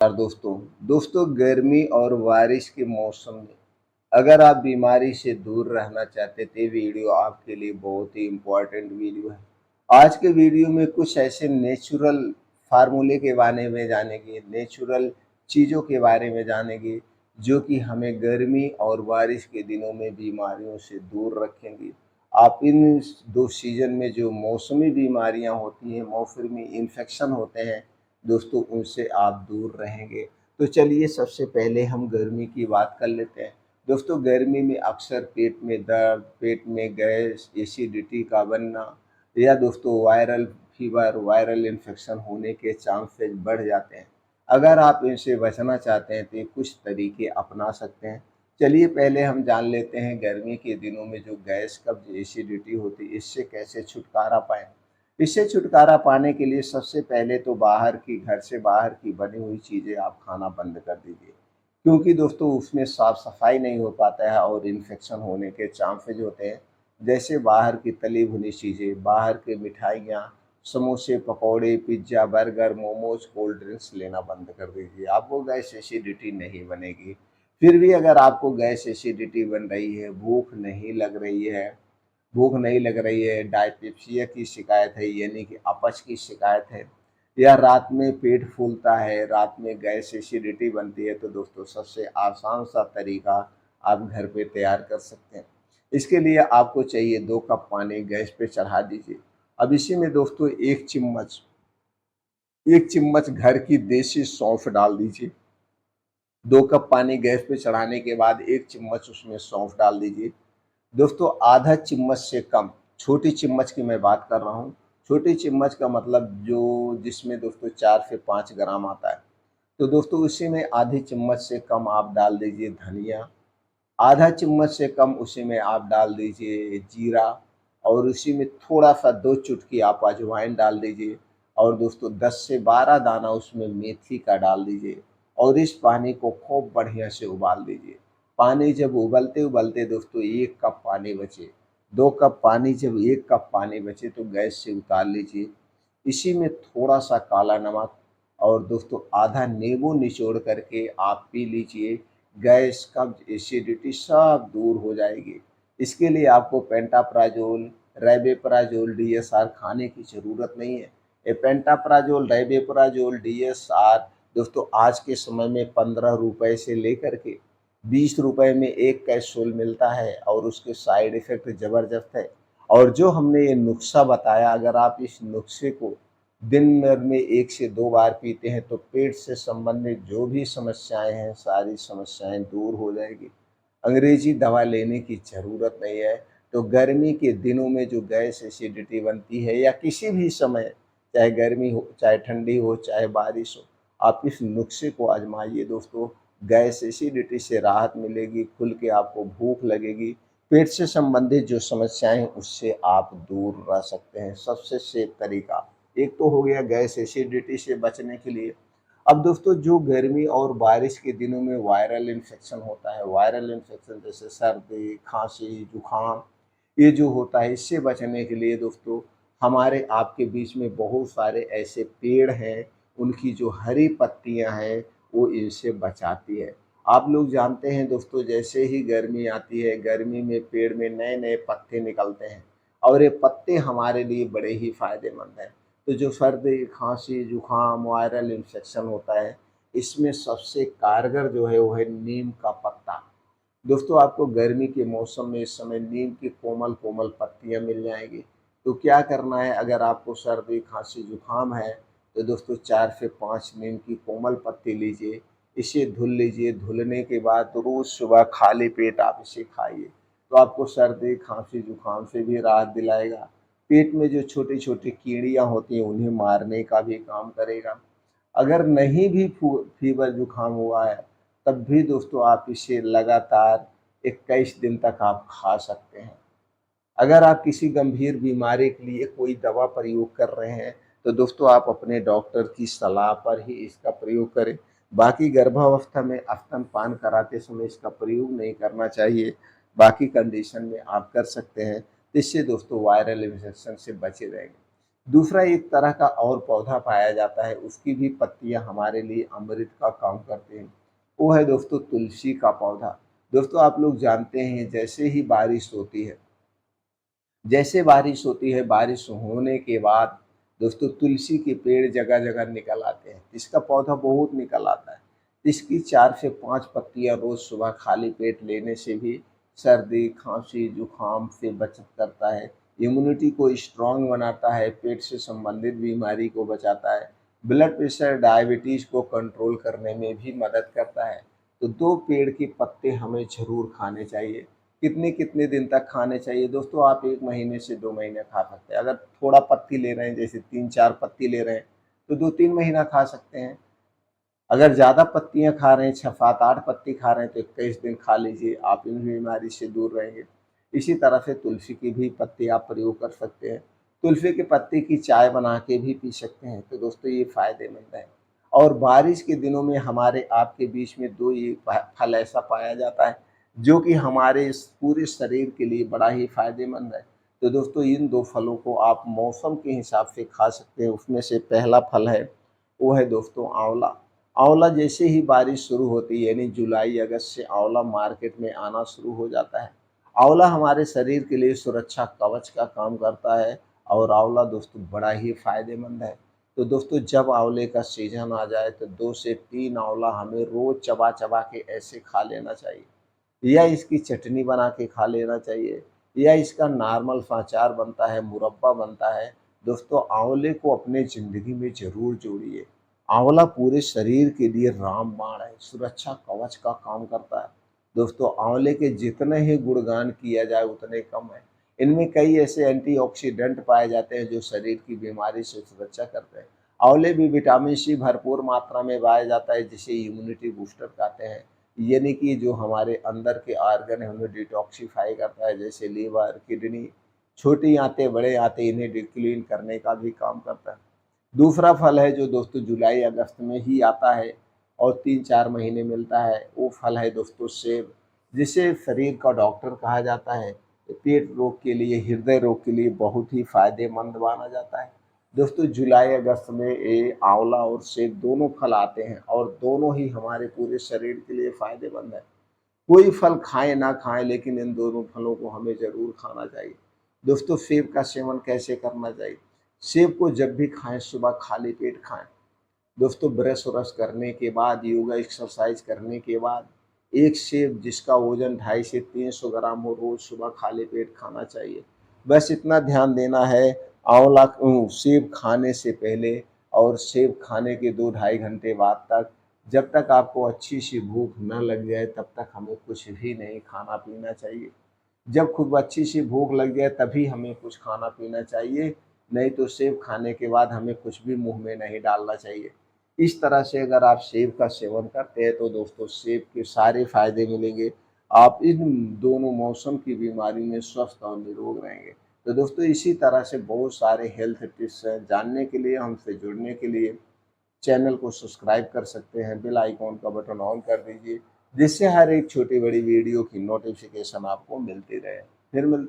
यार दोस्तों गर्मी और बारिश के मौसम में अगर आप बीमारी से दूर रहना चाहते थे, वीडियो आपके लिए बहुत ही इम्पोर्टेंट वीडियो है। आज के वीडियो में कुछ ऐसे नेचुरल फार्मूले के बारे में जानेंगे, नेचुरल चीज़ों के बारे में जानेंगे जो कि हमें गर्मी और बारिश के दिनों में बीमारियों से दूर रखेंगे। आप इन दो सीजन में जो मौसमी बीमारियां होती हैं, मौसमी इन्फेक्शन होते हैं दोस्तों, उनसे आप दूर रहेंगे। तो चलिए सबसे पहले हम गर्मी की बात कर लेते हैं। दोस्तों गर्मी में अक्सर पेट में दर्द, पेट में गैस, एसिडिटी का बनना या दोस्तों वायरल फीवर, वायरल इन्फेक्शन होने के चांसेस बढ़ जाते हैं। अगर आप इनसे बचना चाहते हैं तो ये कुछ तरीके अपना सकते हैं। चलिए पहले हम जान लेते हैं गर्मी के दिनों में जो गैस, कब्ज, एसिडिटी होती है, इससे कैसे छुटकारा पाएँ। इससे छुटकारा पाने के लिए सबसे पहले तो घर से बाहर की बनी हुई चीज़ें आप खाना बंद कर दीजिए, क्योंकि दोस्तों उसमें साफ सफाई नहीं हो पाता है और इन्फेक्शन होने के चांसेज होते हैं। जैसे बाहर की तली भुनी चीज़ें, बाहर की मिठाइयाँ, समोसे, पकौड़े, pizza, burger, momos, cold drinks लेना बंद कर दीजिए। आपको गैस एसिडिटी नहीं बनेगी। फिर भी अगर आपको गैस एसिडिटी बन रही है, भूख नहीं लग रही है, डायपेप्सिया की शिकायत है यानी कि अपच की शिकायत है, या रात में पेट फूलता है, रात में गैस एसिडिटी बनती है, तो दोस्तों सबसे आसान सा तरीका आप घर पे तैयार कर सकते हैं। इसके लिए आपको चाहिए 2 कप पानी गैस पे चढ़ा दीजिए। अब इसी में दोस्तों 1 चम्मच घर की देसी सौंफ डाल दीजिए। 2 कप पानी गैस पे चढ़ाने के बाद 1 चम्मच उसमें सौंफ डाल दीजिए। दोस्तों आधा चम्मच से कम, छोटी चम्मच की मैं बात कर रहा हूँ। छोटी चम्मच का मतलब जो जिसमें दोस्तों 4 से 5 ग्राम आता है। तो दोस्तों उसी में आधी चम्मच से कम आप डाल दीजिए धनिया, आधा चम्मच से कम उसी में आप डाल दीजिए जीरा, और उसी में थोड़ा-सा 2 चुटकी आप अजवाइन डाल दीजिए, और दोस्तों 10 से 12 दाना उसमें मेथी का डाल दीजिए, और इस पानी को खूब बढ़िया से उबाल दीजिए। पानी जब उबलते-उबलते दोस्तों 1 कप पानी बचे, 2 कप पानी जब 1 कप पानी बचे तो गैस से उतार लीजिए। इसी में थोड़ा-सा काला नमक और दोस्तों आधा नींबू निचोड़ करके आप पी लीजिए। गैस, कब्ज, एसिडिटी सब दूर हो जाएगी। इसके लिए आपको पेंटाप्राज़ोल, राइबेप्राज़ोल, डीएसआर खाने की ज़रूरत नहीं है। ये पेंटाप्राज़ोल, राइबेप्राज़ोल, डीएसआर दोस्तों आज के समय में ₹15 से लेकर के ₹20 में एक कैप्सूल मिलता है, और उसके साइड इफ़ेक्ट ज़बरदस्त है। और जो हमने ये नुस्ख़ा बताया, अगर आप इस नुस्ख़े को दिन भर में 1 से 2 बार पीते हैं तो पेट से संबंधित जो भी समस्याएँ हैं, सारी समस्याएँ दूर हो जाएगी। अंग्रेज़ी दवा लेने की ज़रूरत नहीं है। तो गर्मी के दिनों में जो गैस एसिडिटी बनती है या किसी भी समय, चाहे गर्मी हो, चाहे ठंडी हो, चाहे बारिश हो, आप इस नुस्खे को आज़माइए दोस्तों। गैस एसिडिटी से राहत मिलेगी, खुल के आपको भूख लगेगी, पेट से संबंधित जो समस्याएँ हैं उससे आप दूर रह सकते हैं। सबसे सेफ तरीका एक तो हो गया गैस एसिडिटी से बचने के लिए। अब दोस्तों जो गर्मी और बारिश के दिनों में वायरल इन्फेक्शन होता है, वायरल इन्फेक्शन जैसे सर्दी, खांसी, जुकाम, ये जो होता है, इससे बचने के लिए दोस्तों हमारे आपके बीच में बहुत सारे ऐसे पेड़ हैं, उनकी जो हरी पत्तियां हैं वो इनसे बचाती है। आप लोग जानते हैं दोस्तों, जैसे ही गर्मी आती है, गर्मी में पेड़ में नए नए पत्ते निकलते हैं, और ये पत्ते हमारे लिए बड़े ही फायदेमंद हैं। तो जो सर्दी, खांसी, जुकाम, वायरल इन्फेक्शन होता है, इसमें सबसे कारगर जो है वो है नीम का पत्ता। दोस्तों आपको गर्मी के मौसम में इस समय नीम की कोमल-कोमल पत्तियाँ मिल जाएँगी। तो क्या करना है, अगर आपको सर्दी, खाँसी, जुकाम है, तो दोस्तों 4 से 5 नीम की कोमल पत्ती लीजिए, इसे धुल लीजिए। धुलने के बाद रोज़ सुबह खाली पेट आप इसे खाइए, तो आपको सर्दी, खाँसी, जुकाम से भी राहत दिलाएगा। पेट में जो छोटी-छोटी कीड़ियाँ होती हैं, उन्हें मारने का भी काम करेगा। अगर नहीं भी फीवर जुकाम हुआ है, तब भी दोस्तों आप इसे लगातार 21 दिन तक आप खा सकते हैं। अगर आप किसी गंभीर बीमारी के लिए कोई दवा प्रयोग कर रहे हैं, तो दोस्तों आप अपने डॉक्टर की सलाह पर ही इसका प्रयोग करें। बाकी गर्भावस्था में स्तनपान कराते समय इसका प्रयोग नहीं करना चाहिए। बाकी कंडीशन में आप कर सकते हैं। इससे दोस्तों वायरल इन्फेक्शन से बचे रहेंगे। दूसरा एक तरह का और पौधा पाया जाता है, उसकी भी पत्तियाँ हमारे लिए अमृत का काम करते हैं। वो है दोस्तों तुलसी का पौधा। दोस्तों आप लोग जानते हैं जैसे ही बारिश होती है, बारिश होने के बाद दोस्तों तुलसी के पेड़ जगह-जगह निकल आते हैं। इसका पौधा बहुत निकल आता है। इसकी 4 से 5 पत्तियाँ रोज़ सुबह खाली पेट लेने से भी सर्दी, खाँसी, जुकाम से बचत करता है। इम्यूनिटी को स्ट्रॉन्ग बनाता है, पेट से संबंधित बीमारी को बचाता है, ब्लड प्रेशर, डायबिटीज़ को कंट्रोल करने में भी मदद करता है। तो 2 पेड़ के पत्ते हमें ज़रूर खाने चाहिए। कितने-कितने दिन तक खाने चाहिए दोस्तों? आप 1 महीने से 2 महीने खा सकते हैं। अगर थोड़ा पत्ती ले रहे हैं, जैसे 3-4 पत्ती ले रहे हैं, तो 2-3 महीना खा सकते हैं। अगर ज़्यादा पत्तियाँ खा रहे हैं, 6, 7, 8 पत्ती खा रहे हैं, तो 21 दिन खा लीजिए, आप इन बीमारी से दूर रहेंगे। इसी तरह से तुलसी की भी पत्ती आप प्रयोग कर सकते हैं। तुलसी के पत्ते की चाय बना के भी पी सकते हैं, तो दोस्तों ये फ़ायदेमंद है। और बारिश के दिनों में हमारे आपके बीच में 2 ये फल ऐसा पाया जाता है, जो कि हमारे इस पूरे शरीर के लिए बड़ा ही फ़ायदेमंद है। तो दोस्तों इन 2 फलों को आप मौसम के हिसाब से खा सकते हैं। उसमें से पहला फल है, वो है दोस्तों आँवला। आँवला जैसे ही बारिश शुरू होती है, यानी जुलाई अगस्त से आँवला मार्केट में आना शुरू हो जाता है। आँवला हमारे शरीर के लिए सुरक्षा कवच का काम करता है और आँवला दोस्तों बड़ा ही फ़ायदेमंद है। तो दोस्तों जब आँवले का सीज़न आ जाए तो 2 से 3 आँवला हमें रोज़ चबा-चबा के ऐसे खा लेना चाहिए, या इसकी चटनी बना के खा लेना चाहिए, या इसका नॉर्मल सा अचार बनता है, मुरब्बा बनता है। दोस्तों आँवले को अपने ज़िंदगी में ज़रूर जोड़िए। आँवला पूरे शरीर के लिए रामबाण है, सुरक्षा कवच का काम करता है। दोस्तों आँवले के जितने ही गुणगान किया जाए उतने कम है। इनमें कई ऐसे एंटीऑक्सीडेंट पाए जाते हैं जो शरीर की बीमारी से सुरक्षा करते हैं। आँवले में विटामिन सी भरपूर मात्रा में पाया जाता है, जिसे इम्यूनिटी बूस्टर कहते हैं। यानी कि जो हमारे अंदर के ऑर्गन है उन्हें डिटॉक्सिफाई करता है, जैसे लीवर, किडनी, छोटी आंतें, बड़े आंतें, इन्हें क्लीन करने का भी काम करता है। दूसरा फल है जो दोस्तों जुलाई अगस्त में ही आता है और 3-4 महीने मिलता है, वो फल है दोस्तों सेब, जिसे शरीर का डॉक्टर कहा जाता है। पेट रोग के लिए, हृदय रोग के लिए बहुत ही फायदेमंद माना जाता है। दोस्तों जुलाई अगस्त में ये आंवला और सेब दोनों फल आते हैं और दोनों ही हमारे पूरे शरीर के लिए फायदेमंद है। कोई फल खाएं ना खाएं, लेकिन इन दोनों फलों को हमें ज़रूर खाना चाहिए। दोस्तों सेब का सेवन कैसे करना चाहिए? सेब को जब भी खाएं सुबह खाली पेट खाएं। दोस्तों ब्रश व्रश करने के बाद, योगा एक्सरसाइज करने के बाद, एक सेब जिसका वजन 250 से 300 ग्राम हो, रोज सुबह खाली पेट खाना चाहिए। बस इतना ध्यान देना है। सेब खाने से पहले और सेब खाने के 2-2.5 घंटे बाद तक, जब तक आपको अच्छी सी भूख न लग जाए तब तक हमें कुछ भी नहीं खाना पीना चाहिए। जब खूब अच्छी सी भूख लग जाए तभी हमें कुछ खाना पीना चाहिए, नहीं तो सेब खाने के बाद हमें कुछ भी मुंह में नहीं डालना चाहिए। इस तरह से अगर आप सेब का सेवन करते हैं तो दोस्तों सेब के सारे फायदे मिलेंगे। आप इन दोनों मौसम की बीमारी में स्वस्थ और निरोग रहेंगे। तो दोस्तों इसी तरह से बहुत सारे हेल्थ टिप्स हैं। जानने के लिए, हमसे जुड़ने के लिए चैनल को सब्सक्राइब कर सकते हैं, बेल आइकॉन का बटन ऑन कर दीजिए, जिससे हर एक छोटी बड़ी वीडियो की नोटिफिकेशन आपको मिलती रहे। फिर मिलते